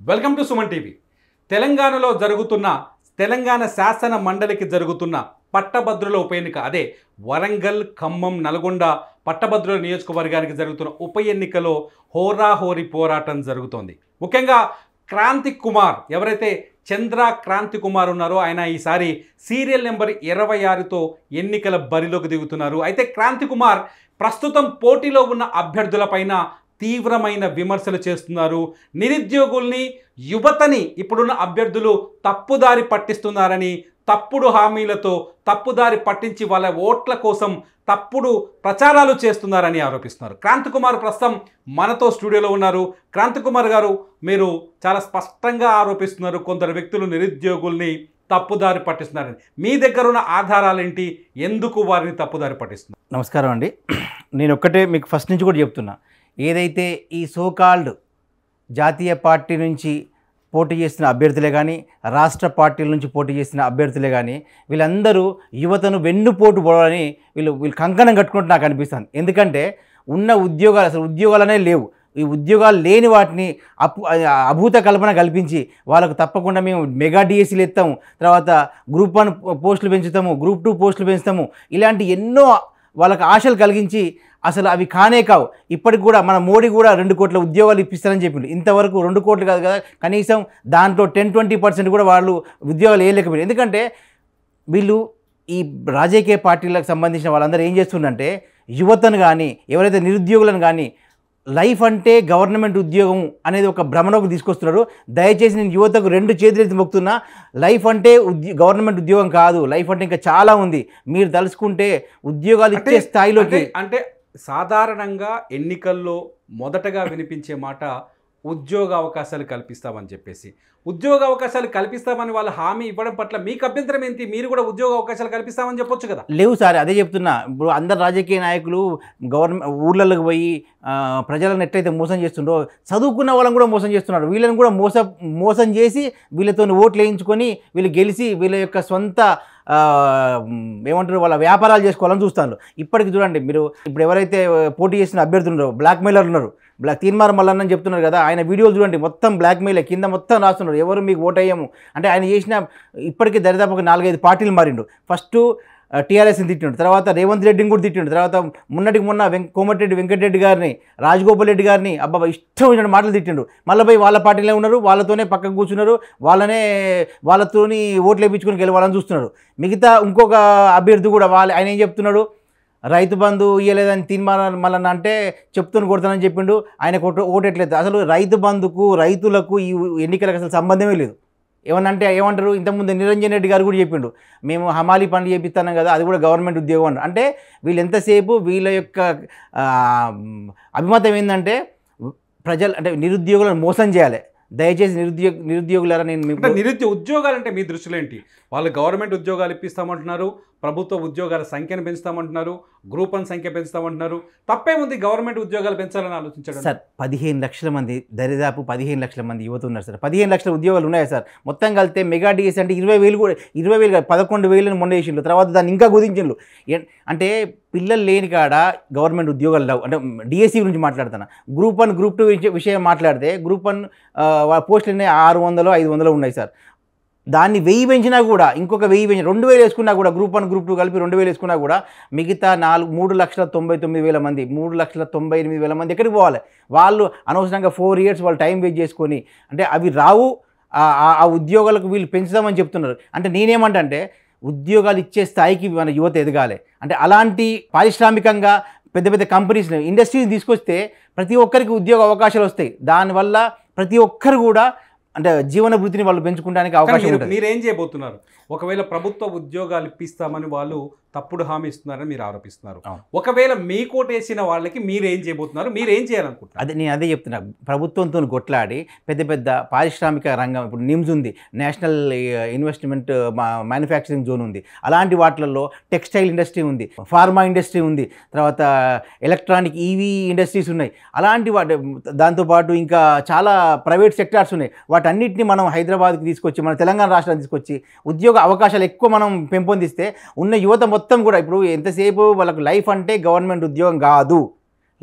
Welcome to Suman TV. తెలంగాణలో జరుగుతున్న తెలంగాణ శాసన మండలికి జరుగుతున్న పట్టభద్రుల ఉప ఎన్నిక, అదే వరంగల్, ఖమ్మం, నల్గొండ పట్టభద్రుల నియోజకవర్గానికి జరుగుతున్న ఉప ఎన్నికలో హోరాహోరీ పోరాటం జరుగుతోంది. ముఖ్యంగా క్రాంతి కుమార్, ఎవరైతే చంద్ర క్రాంతి కుమార్ ఉన్నారో ఆయన ఈసారి సీరియల్ నెంబర్ 26తో ఎన్నికల బరిలోకి దిగుతున్నారు. అయితే క్రాంతి కుమార్ ప్రస్తుతం పోటీలో ఉన్న అభ్యర్థులపైన తీవ్రమైన విమర్శలు చేస్తున్నారు. నిరుద్యోగుల్ని, యువతని ఇప్పుడున్న అభ్యర్థులు తప్పుదారి పట్టిస్తున్నారని, తప్పుడు హామీలతో తప్పుదారి పట్టించి వాళ్ళ ఓట్ల కోసం తప్పుడు ప్రచారాలు చేస్తున్నారని ఆరోపిస్తున్నారు. క్రాంతి కుమార్ ప్రస్తుతం మనతో స్టూడియోలో ఉన్నారు. క్రాంతి కుమార్ గారు, మీరు చాలా స్పష్టంగా ఆరోపిస్తున్నారు కొందరు వ్యక్తులు నిరుద్యోగుల్ని తప్పుదారి పట్టిస్తున్నారని. మీ దగ్గర ఉన్న ఆధారాలేంటి? ఎందుకు వారిని తప్పుదారి పట్టిస్తున్నారు? నమస్కారం అండి. నేను ఒక్కటే మీకు ఫస్ట్ నుంచి కూడా చెప్తున్నా, ఏదైతే ఈ సోకాల్డ్ జాతీయ పార్టీ నుంచి పోటీ చేస్తున్న అభ్యర్థులే కానీ, రాష్ట్ర పార్టీల నుంచి పోటీ చేస్తున్న అభ్యర్థులే కానీ, వీళ్ళందరూ యువతను వెన్నుపోటు పోవాలని వీళ్ళు కంకణం కట్టుకుంటూ నాకు అనిపిస్తుంది. ఎందుకంటే ఉన్న ఉద్యోగాలు, అసలు ఉద్యోగాలనే లేవు. ఈ ఉద్యోగాలు లేని వాటిని అభూత కల్పన కల్పించి వాళ్ళకు తప్పకుండా మేము మెగా డిఎస్సీలు ఎత్తాము, తర్వాత గ్రూప్ 1 పోస్టులు పెంచుతాము, గ్రూప్ 2 పోస్టులు పెంచుతాము, ఇలాంటి ఎన్నో వాళ్ళకి ఆశలు కలిగించి అసలు అవి కానే కావు. ఇప్పటికి కూడా మన మోడీ కూడా 2 కోట్ల ఉద్యోగాలు ఇప్పిస్తారని చెప్పిండు. ఇంతవరకు 2 కోట్లు కాదు కదా, కనీసం దాంట్లో 10-20% కూడా వాళ్ళు ఉద్యోగాలు వేయలేకపోయారు. ఎందుకంటే వీళ్ళు ఈ రాజకీయ పార్టీలకు సంబంధించిన వాళ్ళందరూ ఏం చేస్తుందంటే, యువతను కానీ, ఎవరైతే నిరుద్యోగులను కానీ, లైఫ్ అంటే గవర్నమెంట్ ఉద్యోగం అనేది ఒక భ్రమలోకి తీసుకొస్తున్నారు. దయచేసి నేను యువతకు 2 చేతులెత్తి మొక్కుతున్నా, లైఫ్ అంటే గవర్నమెంట్ ఉద్యోగం కాదు, లైఫ్ అంటే ఇంకా చాలా ఉంది. మీరు తలుచుకుంటే ఉద్యోగాలు ఇచ్చే స్థాయిలోకి. అంటే సాధారణంగా ఎన్నికల్లో మొదటగా వినిపించే మాట ఉద్యోగ అవకాశాలు కల్పిస్తామని చెప్పేసి. ఉద్యోగ అవకాశాలు కల్పిస్తామని వాళ్ళు హామీ ఇవ్వడం పట్ల మీకు అభ్యంతరం ఏంటి? మీరు కూడా ఉద్యోగ అవకాశాలు కల్పిస్తామని చెప్పొచ్చు కదా. లేవు సార్, అదే చెప్తున్నా. ఇప్పుడు అందరు రాజకీయ నాయకులు ఊళ్ళకి పోయి ప్రజలను ఎట్లయితే మోసం చేస్తుండో, చదువుకున్న వాళ్ళని కూడా మోసం చేస్తున్నారు. వీళ్ళని కూడా మోసం చేసి వీళ్ళతో ఓట్లు వేయించుకొని వీళ్ళు గెలిచి వీళ్ళ యొక్క సొంత ఏమంటారు వాళ్ళ వ్యాపారాలు చేసుకోవాలని చూస్తారు. ఇప్పటికి చూడండి, మీరు ఇప్పుడు ఎవరైతే పోటీ చేసిన అభ్యర్థులు ఉన్నారో, బ్లాక్ మెయిలర్లు ఉన్నారు. తీన్మార్ మల్లన్న చెప్తున్నారు కదా, ఆయన వీడియోలు చూడండి, మొత్తం బ్లాక్ మెయిల్ కింద మొత్తం రాస్తున్నారు, ఎవరు మీకు ఓట్ అయ్యాము అంటే. ఆయన చేసిన ఇప్పటికీ దరిదాపు 4-5 పార్టీలు మారిండు. ఫస్ట్ టీఆర్ఎస్ని తిట్టిండు, తర్వాత రేవంత్ రెడ్డిని కూడా తిట్టిండు, తర్వాత మొన్న కోమటిరెడ్డి వెంకటరెడ్డి గారిని, రాజగోపాల్ రెడ్డి గారిని అబ్బాబా ఇష్టం వచ్చిన మాటలు తిట్టిండు. మళ్ళీ పోయి వాళ్ళ పార్టీలో ఉన్నారు, వాళ్ళతోనే పక్కకు కూర్చున్నారు, వాళ్ళతోని ఓట్లు వేయించుకొని గెలవాలని చూస్తున్నారు. మిగతా ఇంకొక అభ్యర్థి కూడా ఆయన ఏం చెప్తున్నాడు, రైతు బంధు ఇవ్వలేదని తీర్మానం మళ్ళీ అంటే చెప్తూనే కొడతానని చెప్పిండు. ఆయన ఓటెట్లేదు. అసలు రైతు బంధుకు, రైతులకు ఈ ఎన్నికలకు అసలు సంబంధమే లేదు. ఏమంటారు, ఇంతకుముందు నిరంజన్ రెడ్డి గారు కూడా చెప్పిండు, మేము హమాలీ పనులు చేపిస్తున్నాం కదా, అది కూడా గవర్నమెంట్ ఉద్యోగం అంటారు. అంటే వీళ్ళు ఎంతసేపు వీళ్ళ యొక్క అభిమతం ఏంటంటే ప్రజలు అంటే నిరుద్యోగులను మోసం చేయాలి. దయచేసి నిరుద్యోగులారా, నేను ఉద్యోగాలంటే మీ దృష్టిలో ఏంటి? వాళ్ళు గవర్నమెంట్ ఉద్యోగాలు ఇప్పిస్తామంటున్నారు, ప్రభుత్వ ఉద్యోగాల సంఖ్యను పెంచుతామంటున్నారు, గ్రూప్ 1 సంఖ్య పెంచుతామంటున్నారు. తప్పేముంది గవర్నమెంట్ ఉద్యోగాలు పెంచాలని ఆలోచించడం? సార్ 15 లక్షల మంది, దరిదాపు 15 లక్షల మంది యువత ఉన్నారు సార్. 15 లక్షల ఉద్యోగాలు ఉన్నాయి సార్. మొత్తం కలిస్తే మెగా డిఎస్ అంటే 20,000 కూడా 20,000 11,000 మొన్న వేసిండ్రు. తర్వాత దాన్ని ఇంకా కుదించిండ్రు. అంటే పిల్లలు లేని కాడ గవర్నమెంట్ ఉద్యోగాలు లేవు. అంటే డిఎస్సి గురించి మాట్లాడుతున్నా. గ్రూప్ 1 గ్రూప్ 2 విషయం మాట్లాడితే గ్రూప్ 1 పోస్టులు 600-500 ఉన్నాయి సార్. దాన్ని 1000 పెంచినా కూడా, ఇంకొక 1000 పెంచి 2000 వేసుకున్నా కూడా, గ్రూప్ 1 గ్రూప్ 2 కలిపి 2000 వేసుకున్నా కూడా మిగతా 3,99,000 మంది, 3,98,000 మంది ఎక్కడికి పోవాలి? వాళ్ళు అనవసరంగా 4 years వాళ్ళు టైం వేస్ట్ చేసుకొని, అంటే అవి రావు. ఆ ఉద్యోగాలకు వీళ్ళు పెంచుదామని చెప్తున్నారు. అంటే నేనేమంటే, ఉద్యోగాలు ఇచ్చే స్థాయికి మన యువత ఎదగాలి. అంటే అలాంటి పారిశ్రామికంగా పెద్ద పెద్ద కంపెనీస్ని, ఇండస్ట్రీని తీసుకొస్తే ప్రతి ఒక్కరికి ఉద్యోగ అవకాశాలు వస్తాయి. దానివల్ల ప్రతి ఒక్కరు కూడా అంటే జీవన వృత్తిని వాళ్ళు పెంచుకోవడానికి అవకాశం ఉంటుంది. మీరేం చేయబోతున్నారు? ఒకవేళ ప్రభుత్వ ఉద్యోగాలు ఇప్పిస్తామని వాళ్ళు తప్పుడు హామీ ఇస్తున్నారని మీరు ఆరోపిస్తున్నారు. ఒకవేళ మీ కోటేసిన వాళ్ళకి మీరేం చేయబోతున్నారు? మీరేం చేయాలనుకుంటున్నారు? నేను అదే చెప్తున్నా. ప్రభుత్వంతో కొట్లాడి పెద్ద పెద్ద పారిశ్రామిక రంగం, ఇప్పుడు నిమ్స్ ఉంది, నేషనల్ ఇన్వెస్ట్మెంట్ మ్యానుఫ్యాక్చరింగ్ జోన్ ఉంది, అలాంటి వాటిల్లో టెక్స్టైల్ ఇండస్ట్రీ ఉంది, ఫార్మా ఇండస్ట్రీ ఉంది, తర్వాత ఎలక్ట్రానిక్ ఈవీ ఇండస్ట్రీస్ ఉన్నాయి. అలాంటి దాంతోపాటు ఇంకా చాలా ప్రైవేట్ సెక్టార్స్ ఉన్నాయి. వాటన్నిటిని మనం హైదరాబాద్కి తీసుకొచ్చి, మన తెలంగాణ రాష్ట్రానికి తీసుకొచ్చి ఉద్యోగ అవకాశాలు ఎక్కువ మనం పెంపొందిస్తే ఉన్న యువత మొత్తం కూడా, ఇప్పుడు ఎంతసేపు వాళ్ళకు లైఫ్ అంటే గవర్నమెంట్ ఉద్యోగం కాదు,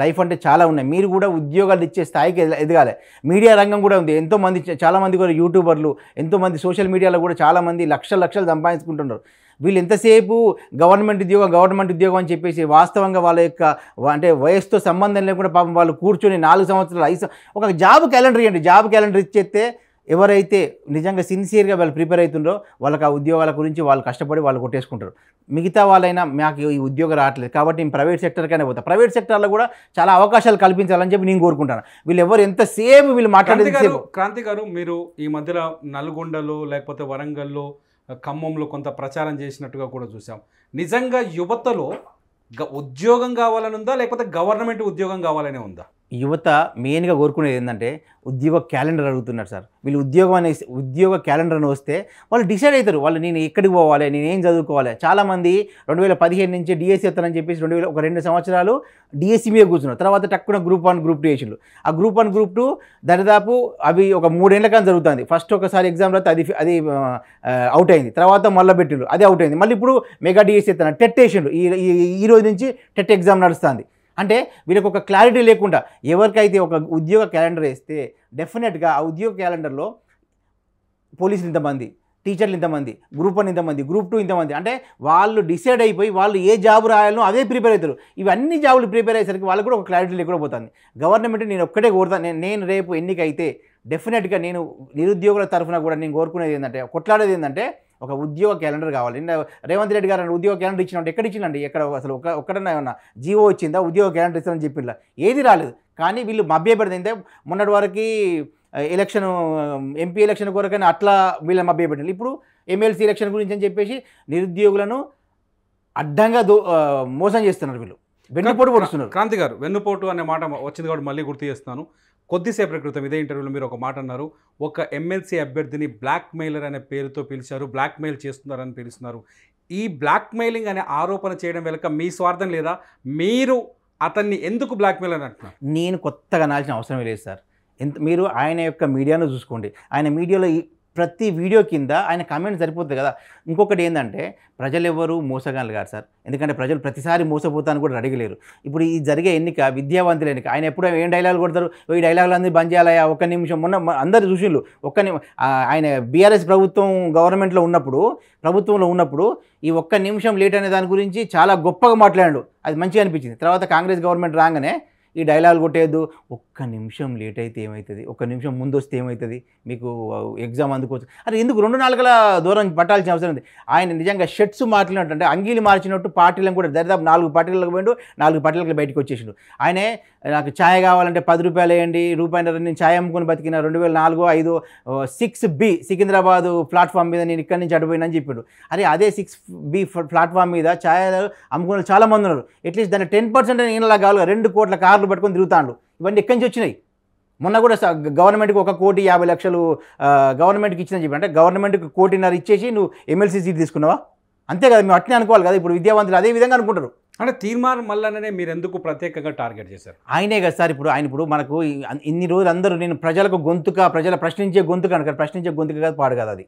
లైఫ్ అంటే చాలా ఉన్నాయి. మీరు కూడా ఉద్యోగాలు ఇచ్చే స్థాయికి ఎదగాలి. మీడియా రంగం కూడా ఉంది. ఎంతోమంది చాలామంది కూడా యూట్యూబర్లు, ఎంతోమంది సోషల్ మీడియాలో కూడా చాలామంది లక్షలు సంపాదించుకుంటున్నారు. వీళ్ళు ఎంతసేపు గవర్నమెంట్ ఉద్యోగం అని చెప్పేసి వాస్తవంగా వాళ్ళ యొక్క అంటే వయసుతో సంబంధం లేకుండా పాపం వాళ్ళు కూర్చొని 4 సంవత్సరాలు 5 ఒక జాబ్ క్యాలెండర్ ఇవ్వండి. జాబ్ క్యాలెండర్ ఇచ్చేస్తే ఎవరైతే నిజంగా సిన్సియర్గా వాళ్ళు ప్రిపేర్ అవుతుండ్రో వాళ్ళకి ఆ ఉద్యోగాల గురించి వాళ్ళు కష్టపడి వాళ్ళు కొట్టేసుకుంటారు. మిగతా వాళ్ళైనా మాకు ఈ ఉద్యోగం రావట్లేదు కాబట్టి నేను ప్రైవేట్ సెక్టర్కైనా పోతా. ప్రైవేట్ సెక్టర్లో కూడా చాలా అవకాశాలు కల్పించాలని చెప్పి నేను కోరుకుంటాను. వీళ్ళు ఎవరు ఎంతసేపు వీళ్ళు మాట్లాడేది. క్రాంతి గారు, మీరు ఈ మధ్యలో నల్గొండలో లేకపోతే వరంగల్లో, ఖమ్మంలో కొంత ప్రచారం చేసినట్టుగా కూడా చూసాం. నిజంగా యువతలో ఉద్యోగం కావాలని ఉందా, లేకపోతే గవర్నమెంట్ ఉద్యోగం కావాలనే ఉందా? యువత మెయిన్గా కోరుకునేది ఏంటంటే ఉద్యోగ క్యాలెండర్ అడుగుతున్నారు సార్. వీళ్ళు ఉద్యోగ క్యాలెండర్ అని వస్తే వాళ్ళు డిసైడ్ అవుతారు. వాళ్ళు నేను ఎక్కడికి పోవాలి, నేను ఏం చదువుకోవాలి. చాలామంది 2015 నుంచి డిఎస్సి ఎత్తానని చెప్పేసి 2 సంవత్సరాలు డిఎస్సి మీద కూర్చున్నారు. తర్వాత టక్కున గ్రూప్ 1 గ్రూప్ 2 వేసిండ్రు. ఆ గ్రూప్ 1 గ్రూప్ 2 దరిదాపు అవి ఒక 3 ఏళ్ల కానీ జరుగుతుంది. ఫస్ట్ ఒకసారి ఎగ్జామ్ రాస్తే అది అవుట్ అయింది. తర్వాత మళ్ళీ పెట్టిండ్రు, అది అవుట్ అయింది. మళ్ళీ ఇప్పుడు మెగా డిఎస్సి ఎత్తాను టెట్ వేసిండ్రు. ఈ రోజు నుంచి టెట్ ఎగ్జామ్ నడుస్తుంది. అంటే వీళ్ళకి ఒక క్లారిటీ లేకుండా ఎవరికైతే ఒక ఉద్యోగ క్యాలెండర్ వేస్తే డెఫినెట్గా ఆ ఉద్యోగ క్యాలెండర్లో పోలీసులు ఇంతమంది, టీచర్లు ఇంతమంది, గ్రూప్ 1 ఇంతమంది, గ్రూప్ 2 ఇంతమంది, అంటే వాళ్ళు డిసైడ్ అయిపోయి వాళ్ళు ఏ జాబ్ రాయాలో అదే ప్రిపేర్ అవుతారు. ఇవన్నీ జాబులు ప్రిపేర్ అయ్యేసరికి వాళ్ళకు కూడా ఒక క్లారిటీ లేకుండా పోతుంది. గవర్నమెంట్ నేను ఒక్కటే కోరుతాను, నేను రేపు ఎన్నికైతే డెఫినెట్గా నేను నిరుద్యోగుల తరఫున కూడా నేను కోరుకునేది ఏంటంటే, కొట్లాడేది ఏంటంటే ఒక ఉద్యోగ క్యాలెండర్ కావాలి. రేవంత్ రెడ్డి గారు ఉద్యోగ క్యాలెండర్ ఇచ్చినట్టు ఎక్కడ ఇచ్చిందండి? ఎక్కడ అసలు ఒక్కడన్నా ఏమన్నా జీవో వచ్చిందా ఉద్యోగ క్యాలెండర్ ఇస్తానని చెప్పిందా? ఏది రాలేదు. కానీ వీళ్ళు మభ్యపెడితే అంటే మొన్నటి వరకు ఎంపీ ఎలక్షన్ కొరకని అట్లా వీళ్ళని మభ్యపెట్టింది. ఇప్పుడు ఎమ్మెల్సీ ఎలక్షన్ గురించి అని చెప్పేసి నిరుద్యోగులను అడ్డంగా మోసం చేస్తున్నారు. వీళ్ళు వెన్నుపోటు పొడుస్తున్నారు. క్రాంతి గారు, వెన్నుపోటు అనే మాట వచ్చింది కాబట్టి మళ్ళీ గుర్తు చేస్తున్నాను. కొద్దిసేపటి క్రితం ఇదే ఇంటర్వ్యూలో మీరు ఒక మాట అన్నారు, ఒక ఎమ్మెల్సీ అభ్యర్థిని బ్లాక్ మెయిలర్ అనే పేరుతో పిలిచారు, బ్లాక్ మెయిల్ చేస్తున్నారని పిలుస్తున్నారు. ఈ బ్లాక్ మెయిలింగ్ అనే ఆరోపణ చేయడం వెనుక మీ స్వార్థం లేదా? మీరు అతన్ని ఎందుకు బ్లాక్ మెయిల్ అని అంటున్నారు? నేను కొత్తగా అనాల్సిన అవసరం లేదు సార్. మీరు ఆయన యొక్క మీడియాను చూసుకోండి. ఆయన మీడియాలో ప్రతి వీడియో కింద ఆయన కామెంట్ సరిపోతుంది కదా. ఇంకొకటి ఏంటంటే ప్రజలు ఎవరు మోసగాళ్ళు కాదు సార్. ఎందుకంటే ప్రజలు ప్రతిసారి మోసపోతాను కూడా అడగలేరు. ఇప్పుడు ఈ జరిగే ఎన్నిక విద్యావంతుల ఎన్నిక. ఆయన ఎప్పుడో ఏం డైలాగులు కొడతారు, ఈ డైలాగులు అందరూ బంద్ చేయాలయా ఒక్క నిమిషం. మొన్న అందరు చూసిళ్ళు ఆయన బీఆర్ఎస్ గవర్నమెంట్లో ఉన్నప్పుడు ఈ ఒక్క నిమిషం లేట్ అనే దాని గురించి చాలా గొప్పగా మాట్లాడాడు. అది మంచిగా అనిపించింది. తర్వాత కాంగ్రెస్ గవర్నమెంట్ రాగానే ఈ డైలాగులు కొట్టేయద్దు, ఒక్క నిమిషం లేట్ అయితే ఏమవుతుంది, ఒక్క నిమిషం ముందు వస్తే ఏమవుతుంది, మీకు ఎగ్జామ్ అందుకోవచ్చు. అరే ఎందుకు 2 నాలుగుల దూరం పట్టాల్సిన అవసరం ఉంది. ఆయన నిజంగా షర్ట్స్ మార్చినట్టు, అంటే అంగీలు మార్చినట్టు పార్టీలను కూడా దాదాపు 4 పార్టీలకు పోయిండు, 4 పార్టీలకు బయటకు వచ్చేసిండు. ఆయనే నాకు ఛాయ్ కావాలంటే 10 రూపాయలు వేయండి, రూపాయలు నేను ఛాయ్ అమ్ముకొని బతికిన 2004-05 6B సికింద్రాబాద్ ప్లాట్ఫామ్ మీద నేను ఇక్కడి నుంచి అడిపోయినని చెప్పాడు. అరే అదే 6B ప్లాట్ఫామ్ మీద ఛాయ్ అమ్ముకున్న చాలా మంది ఉన్నారు. అట్లీస్ట్ దాన్ని 10% నేనలా కావాలి, 2 కోట్ల కార్లు పట్టుకొని తిరుగుతాడు. ఇవన్నీ ఎక్కడి నుంచి వచ్చినాయి? మొన్న కూడా గవర్నమెంట్కి 1,50,00,000 గవర్నమెంట్కి ఇచ్చిందని చెప్పి, అంటే గవర్నమెంట్కి 1,50,00,000 ఇచ్చేసి నువ్వు ఎమ్మెల్సీ సీట్ తీసుకున్నావా? అంతే కదా, మేము అట్నే అనుకోవాలి కదా. ఇప్పుడు విద్యావంతులు అదే విధంగా అనుకుంటారు. అంటే తీర్మానం మల్లనే మీరు ఎందుకు ప్రత్యేకంగా టార్గెట్ చేశారు? ఆయనే కదా సార్. ఇప్పుడు మనకు ఇన్ని రోజులు అందరూ నేను ప్రజలకు ప్రజల ప్రశ్నించే గొంతుక అనక, ప్రశ్నించే గొంతుక కాదు, పాడు కాదు అది.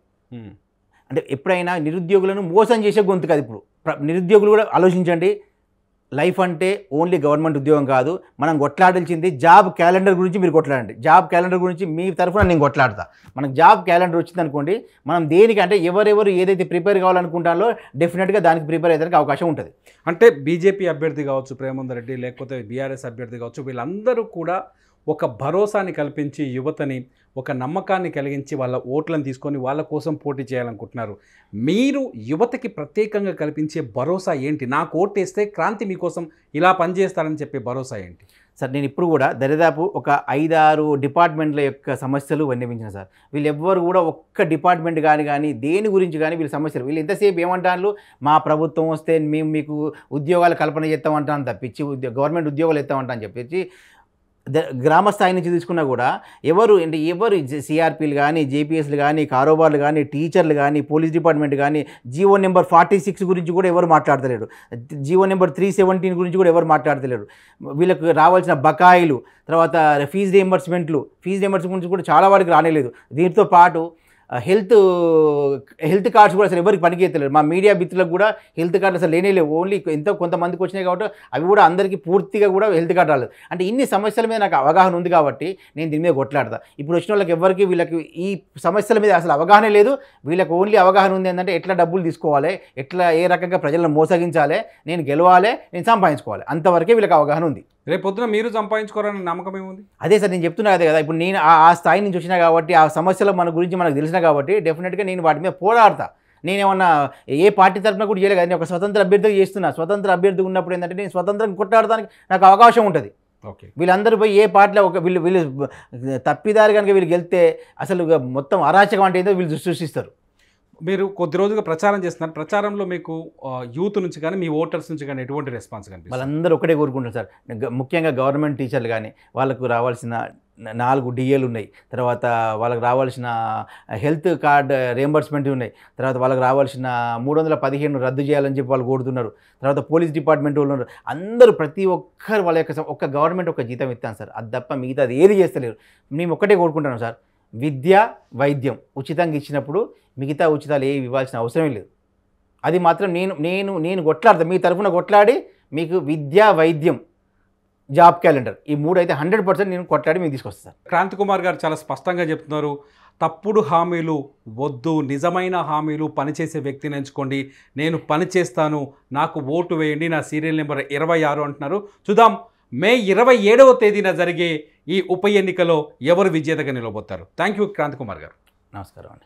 అంటే ఎప్పుడైనా నిరుద్యోగులను మోసం చేసే గొంతు కాదు. ఇప్పుడు నిరుద్యోగులు కూడా ఆలోచించండి. లైఫ్ అంటే ఓన్లీ గవర్నమెంట్ ఉద్యోగం కాదు. మనం కొట్లాడాల్సింది జాబ్ క్యాలెండర్ గురించి. మీరు కొట్లాడండి. జాబ్ క్యాలెండర్ గురించి మీ తరఫున నేను కొట్లాడతా. మనకు జాబ్ క్యాలెండర్ వచ్చింది అనుకోండి, మనం దేనికి అంటే ఎవరెవరు ఏదైతే ప్రిపేర్ కావాలనుకుంటారో డెఫినెట్గా దానికి ప్రిపేర్ అయ్యేదానికి అవకాశం ఉంటుంది. అంటే బీజేపీ అభ్యర్థి కావచ్చు, ప్రేమందర్ రెడ్డి, లేకపోతే బీఆర్ఎస్ అభ్యర్థి కావచ్చు, వీళ్ళందరూ కూడా ఒక భరోసాని కల్పించి యువతని ఒక నమ్మకాన్ని కలిగించి వాళ్ళ ఓట్లను తీసుకొని వాళ్ళ కోసం పోటీ చేయాలనుకుంటున్నారు. మీరు యువతకి ప్రత్యేకంగా కల్పించే భరోసా ఏంటి? నాకు ఓటేస్తే క్రాంతి మీకోసం ఇలా పనిచేస్తారని చెప్పే భరోసా ఏంటి? సార్ నేను ఇప్పుడు కూడా దరిదాపు ఒక 5-6 డిపార్ట్మెంట్ల యొక్క సమస్యలు విన్నవించిన సార్. వీళ్ళు ఎవ్వరు కూడా ఒక్క డిపార్ట్మెంట్ కానీ దేని గురించి కానీ వీళ్ళ సమస్యలు, వీళ్ళు ఎంతసేపు ఏమంటారు, మా ప్రభుత్వం వస్తే మేము మీకు ఉద్యోగాలు కల్పన చేస్తామంటాను తప్పించి గవర్నమెంట్ ఉద్యోగాలు ఇస్తామంటా అని చెప్పేసి గ్రామ స్థాయి నుంచి తీసుకున్నా కూడా ఎవరు సిఆర్పీలు కానీ, జేపీఎస్లు కానీ, కారోబార్లు కానీ, టీచర్లు కానీ, పోలీస్ డిపార్ట్మెంట్ కానీ, జీవో నెంబర్ 46 గురించి కూడా ఎవరు మాట్లాడతలేరు. జీవో నెంబర్ 317 గురించి కూడా ఎవరు మాట్లాడతలేరు. వీళ్ళకి రావాల్సిన బకాయిలు, తర్వాత ఫీజు రియంబర్స్మెంట్ గురించి కూడా చాలా వాడికి రానేలేదు. దీంతో పాటు హెల్త్ కార్డ్స్ కూడా అసలు ఎవరికి పనిచేయట్లేదు. మా మీడియా మిత్రులకు కూడా హెల్త్ కార్డు అసలు లేవు. ఓన్లీ ఎంతో కొంతమందికి వచ్చినాయి కాబట్టి అవి కూడా అందరికీ పూర్తిగా కూడా హెల్త్ కార్డు రాలేదు. అంటే ఇన్ని సమస్యల మీద నాకు అవగాహన ఉంది కాబట్టి నేను దీని మీద కొట్లాడతా. ఇప్పుడు వచ్చిన వాళ్ళకి ఎవరికి వీళ్ళకి ఈ సమస్యల మీద అసలు అవగాహన లేదు. వీళ్ళకి ఓన్లీ అవగాహన ఉంది ఏంటంటే ఎట్లా డబ్బులు తీసుకోవాలి, ఎట్లా ఏ రకంగా ప్రజలను మోసగించాలి, నేను గెలవాలి, నేను సంపాదించుకోవాలి, అంతవరకే వీళ్ళకి అవగాహన ఉంది. రేపు పొద్దున మీరు సంపాదించుకోవాలనే నమ్మకం ఏముంది? అదే సార్ నేను చెప్తున్నా అదే కదా. ఇప్పుడు నేను ఆ స్థాయి నుంచి వచ్చినా కాబట్టి ఆ సమస్యల మన గురించి మనకు తెలిసినా కాబట్టి డెఫినెట్గా నేను వాటి మీద పోరాడతా. నేనేమన్నా ఏ పార్టీ తరఫున కూడా చేయలేదు కదా, నేను ఒక స్వతంత్ర అభ్యర్థిగా చేస్తున్నా. స్వతంత్ర అభ్యర్థి ఉన్నప్పుడు ఏంటంటే నేను స్వతంత్రంగా కొట్లాడడానికి నాకు అవకాశం ఉంటుంది. ఓకే, వీళ్ళందరూ పోయి ఏ పార్టీలో వీళ్ళు తప్పిదారి కనుక వీళ్ళు గెలిస్తే అసలు మొత్తం అరాచకం అంటే ఏంటో వీళ్ళు సృష్టిస్తారు. మీరు కొద్ది రోజులుగా ప్రచారం చేస్తున్నారు. ప్రచారంలో మీకు యూత్ నుంచి కానీ మీ ఓటర్స్ నుంచి కానీ ఎటువంటి రెస్పాన్స్ కనిపిస్తుంది? వాళ్ళందరూ ఒకటే కోరుకుంటారు సార్. ముఖ్యంగా గవర్నమెంట్ టీచర్లు కానీ వాళ్ళకు రావాల్సిన 4 డిఏలు ఉన్నాయి, తర్వాత వాళ్ళకి రావాల్సిన హెల్త్ కార్డ్ రియంబర్స్మెంట్ ఉన్నాయి, తర్వాత వాళ్ళకి రావాల్సిన 315 రద్దు చేయాలని చెప్పి వాళ్ళు కోరుతున్నారు. తర్వాత పోలీస్ డిపార్ట్మెంట్ వాళ్ళు ఉన్నారు. అందరూ ప్రతి ఒక్కరు వాళ్ళ యొక్క ఒక్క గవర్నమెంట్ ఒక జీతం ఇస్తాను సార్, అది తప్ప మిగతా అది ఏది చేస్తలేరు. మేము ఒక్కటే కోరుకుంటున్నాం సార్, విద్య వైద్యం ఉచితంగా ఇచ్చినప్పుడు మిగతా ఉచితాలు ఏవి ఇవ్వాల్సిన అవసరం లేదు. అది మాత్రం నేను కొట్లాడతాను, మీ తరఫున కొట్లాడి మీకు విద్య వైద్యం జాబ్ క్యాలెండర్ ఈ 3 అయితే 100% నేను కొట్లాడి మీకు తీసుకొస్తాను. క్రాంతి కుమార్ గారు చాలా స్పష్టంగా చెప్తున్నారు, తప్పుడు హామీలు వద్దు, నిజమైన హామీలు, పనిచేసే వ్యక్తిని ఎంచుకోండి, నేను పని చేస్తాను, నాకు ఓటు వేయండి, నా సీరియల్ నెంబర్ 26 అంటున్నారు. చూద్దాం మే 27వ తేదీన జరిగే ఈ ఉప ఎన్నికలో ఎవరు విజేతగా నిలబోతారు. థ్యాంక్ యూ క్రాంతి కుమార్ గారు. నమస్కారం అండి.